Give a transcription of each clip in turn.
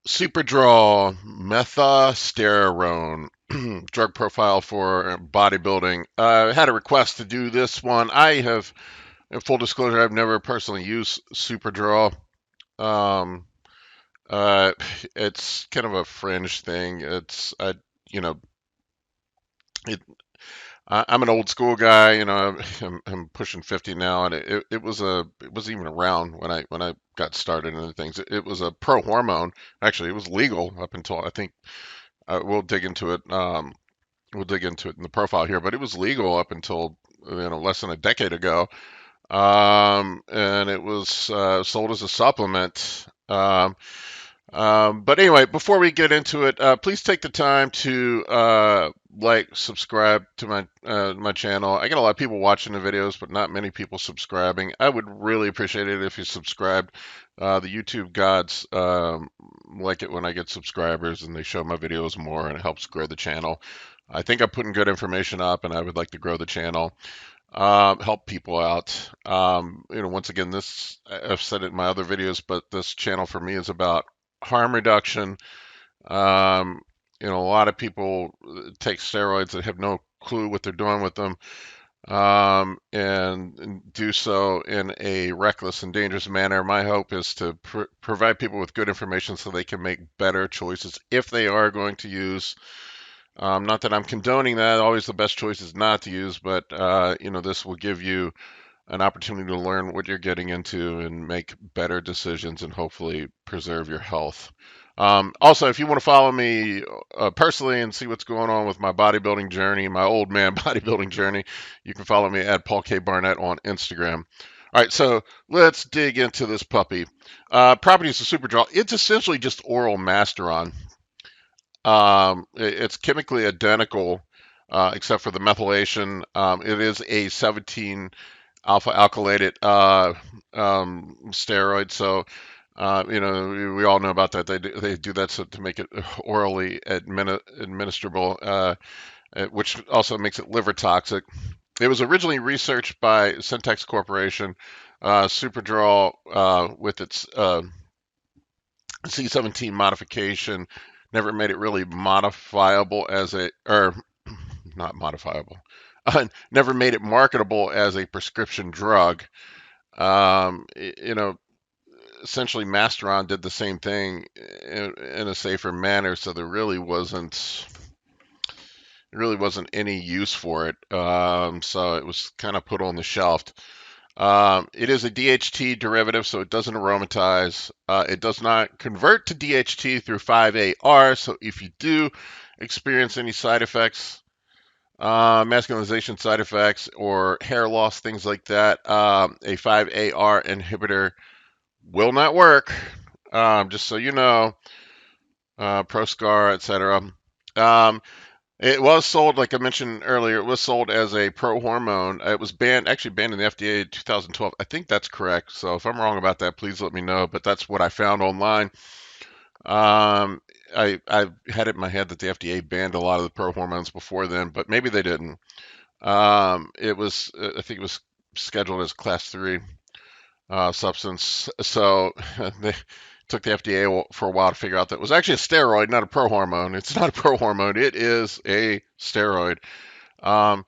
Superdrol, Methasterone, drug profile for bodybuilding. I had a request to do this one. I have, in full disclosure, I've never personally used Superdrol. Um, uh, it's kind of a fringe thing. You know, it, I'm an old school guy. I'm pushing 50 now, and it was even around when I got started into things. It was a pro hormone. Actually, it was legal up until I think we'll dig into it. We'll dig into it in the profile here, but it was legal up until less than a decade ago, and it was sold as a supplement. But anyway, before we get into it, please take the time to subscribe to my channel. I get a lot of people watching the videos, but not many people subscribing. I would really appreciate it if you subscribed. The YouTube gods like it when I get subscribers and they show my videos more, and it helps grow the channel. I think I'm putting good information up, and I would like to grow the channel, help people out. Once again, I've said it in my other videos, but this channel for me is about harm reduction. Um, a lot of people take steroids that have no clue what they're doing with them, and do so in a reckless and dangerous manner. My hope is to provide people with good information so they can make better choices if they are going to use. Not that I'm condoning that. Always the best choice is not to use, but this will give you an opportunity to learn what you're getting into and make better decisions and hopefully preserve your health. Also, if you want to follow me personally and see what's going on with my bodybuilding journey, my old man bodybuilding journey, you can follow me at Paul K. Barnett on Instagram. All right, so let's dig into this puppy. Properties of Superdrol. It's essentially just oral Masteron. It's chemically identical, except for the methylation. It is a 17 alpha alkylated steroid. So, we all know about that. They do that to make it orally administrable, which also makes it liver toxic. It was originally researched by Syntex Corporation. Superdrol, with its C17 modification, never made it really modifiable or not modifiable, never made it marketable as a prescription drug. Um, you know, Essentially, Masteron did the same thing in a safer manner, so there really wasn't any use for it. So it was kind of put on the shelf. It is a DHT derivative, so it doesn't aromatize. It does not convert to DHT through 5-AR, so if you do experience any side effects, masculinization side effects, or hair loss, things like that, a 5-AR inhibitor will not work. Just so you know, ProScar, etc. Um, it was sold, like I mentioned earlier, it was sold as a pro hormone. It was actually banned in the FDA in 2012. I think that's correct. So if I'm wrong about that, please let me know. But that's what I found online. Um, I had it in my head that the FDA banned a lot of the pro hormones before then, but maybe they didn't. I think it was scheduled as class 3 substance. So they took the FDA for a while to figure out that it was actually a steroid, not a pro hormone. It's not a pro hormone. It is a steroid. Um,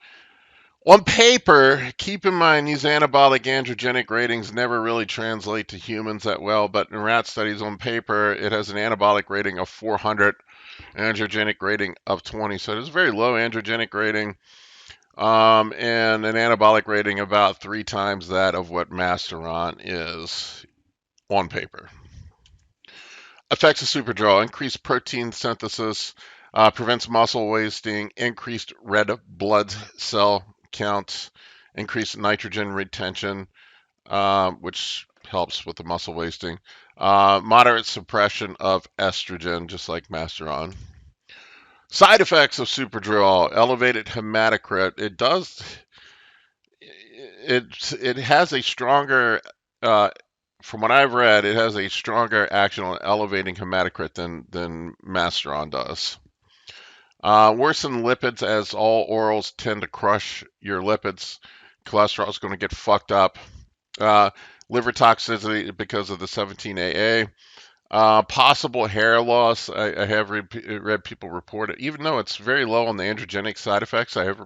on paper, keep in mind these anabolic androgenic ratings never really translate to humans that well, but in rat studies on paper, it has an anabolic rating of 400, androgenic rating of 20. So it is a very low androgenic rating, and an anabolic rating about 3 times that of what Masteron is on paper. Effects of Superdrol: increased protein synthesis, prevents muscle wasting, increased red blood cell counts, increased nitrogen retention, which helps with the muscle wasting, moderate suppression of estrogen, just like Masteron. Side effects of Superdrol: elevated hematocrit. It has a stronger, from what I've read, it has a stronger action on elevating hematocrit than Masteron does. Worsen lipids, as all orals tend to crush your lipids. Cholesterol is going to get fucked up. Uh, Liver toxicity because of the 17AA. Possible hair loss. I have read people report it, even though it's very low on the androgenic side effects. It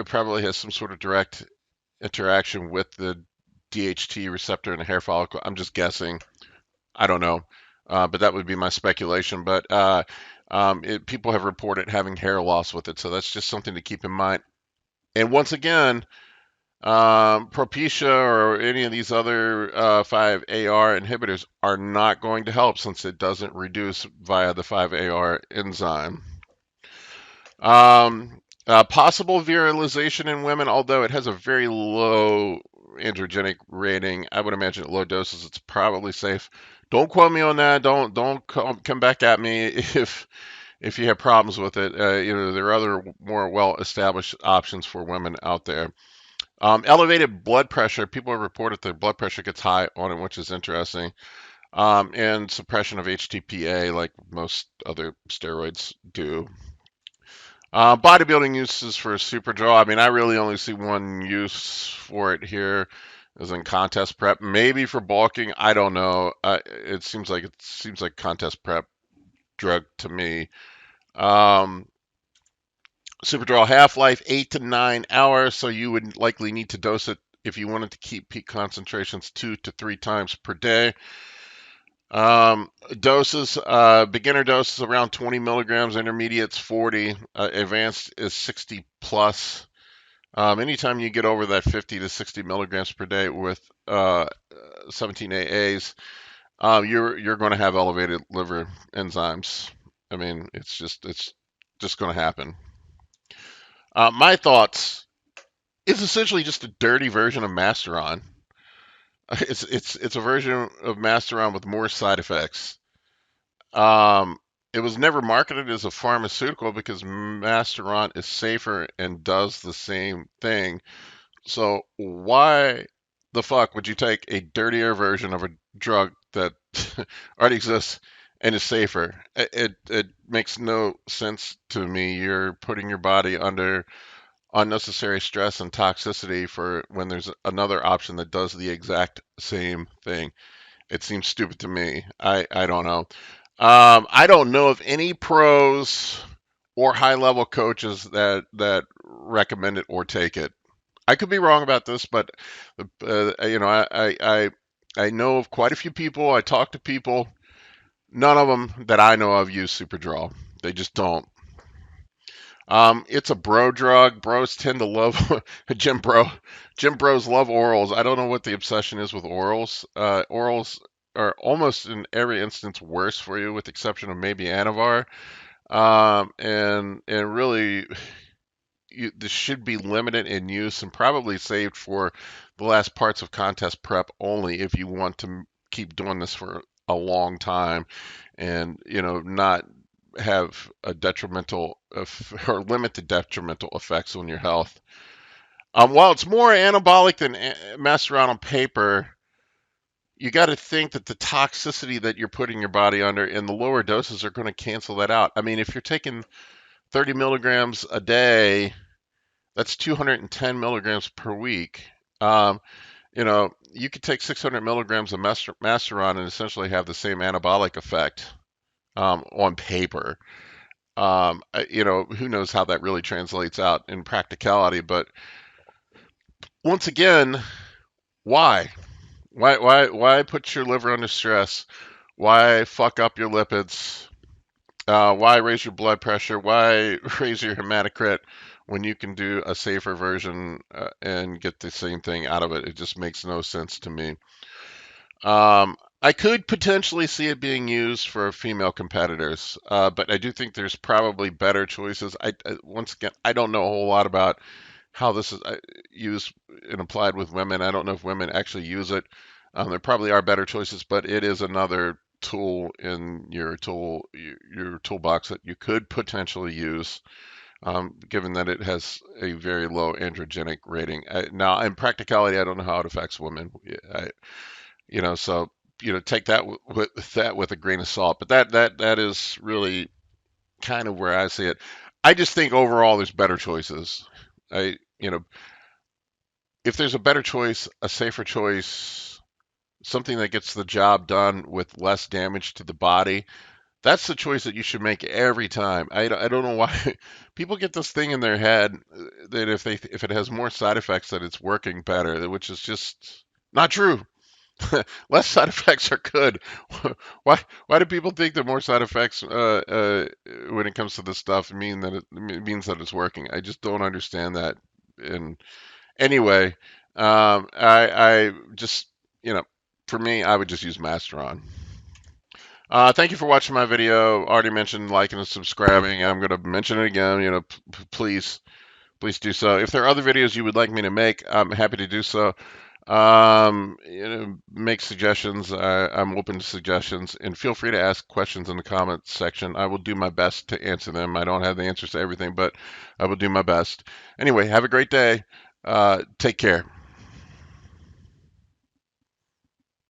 probably has some sort of direct interaction with the DHT receptor in the hair follicle. I'm just guessing. I don't know, but that would be my speculation. But people have reported having hair loss with it, so that's just something to keep in mind. And once again, Propecia or any of these other 5-AR inhibitors are not going to help since it doesn't reduce via the 5-AR enzyme. Possible virilization in women, although it has a very low androgenic rating. I would imagine at low doses it's probably safe. Don't quote me on that. Don't come back at me if you have problems with it. There are other more well-established options for women out there. Elevated blood pressure. People have reported their blood pressure gets high on it, which is interesting. And suppression of HTPA, like most other steroids do. Bodybuilding uses for Superdrol. I mean, I really only see one use for it here, as in contest prep. Maybe for bulking. I don't know. It seems like contest prep drug to me. Um, Superdrol half-life 8 to 9 hours, so you would likely need to dose it if you wanted to keep peak concentrations 2 to 3 times per day. Doses, beginner doses around 20 milligrams, intermediate's 40, advanced is 60 plus. Anytime you get over that 50 to 60 milligrams per day with 17 AAs, you're going to have elevated liver enzymes. I mean, it's just going to happen. My thoughts is essentially just a dirty version of Masteron. It's a version of Masteron with more side effects. Um, it was never marketed as a pharmaceutical because Masteron is safer and does the same thing. So why the fuck would you take a dirtier version of a drug that already exists and is safer? It makes no sense to me. You're putting your body under unnecessary stress and toxicity for when there's another option that does the exact same thing. It seems stupid to me. I don't know. I don't know of any pros or high level coaches that recommend it or take it. I could be wrong about this, but I know of quite a few people. I talk to people. None of them that I know of use Superdrol. They just don't. It's a bro drug. Bros tend to love gym bro. Gym bros love orals. I don't know what the obsession is with orals. Orals are almost in every instance worse for you, with the exception of maybe Anavar. And really, this should be limited in use and probably saved for the last parts of contest prep only if you want to keep doing this for a long time and not have a detrimental or limit the detrimental effects on your health. While it's more anabolic than Masteron on paper, you got to think that the toxicity that you're putting your body under and the lower doses are going to cancel that out. I mean, if you're taking 30 milligrams a day, that's 210 milligrams per week. You could take 600 milligrams of Masteron and essentially have the same anabolic effect on paper. Who knows how that really translates out in practicality, but once again, why? Why put your liver under stress? Why fuck up your lipids? Why raise your blood pressure? Why raise your hematocrit when you can do a safer version and get the same thing out of it? It just makes no sense to me. I could potentially see it being used for female competitors, but I do think there's probably better choices. Once again, I don't know a whole lot about how this is used and applied with women. I don't know if women actually use it. There probably are better choices, but it is another tool in your toolbox that you could potentially use, given that it has a very low androgenic rating. Now, in practicality, I don't know how it affects women. So take that with a grain of salt. But that is really kind of where I see it. I just think overall there's better choices. I you know If there's a better choice, a safer choice, something that gets the job done with less damage to the body, that's the choice that you should make every time. I don't know why people get this thing in their head that if it has more side effects that it's working better, which is just not true. Less side effects are good. Why do people think that more side effects when it comes to this stuff means that it's working? I just don't understand that. And anyway, I just for me, I would just use Masteron. Thank you for watching my video. Already mentioned liking and subscribing. I'm going to mention it again. Please do so. If there are other videos you would like me to make, I'm happy to do so. Make suggestions. I'm open to suggestions, and feel free to ask questions in the comments section. I will do my best to answer them. I don't have the answers to everything, but I will do my best. Anyway, have a great day. Take care.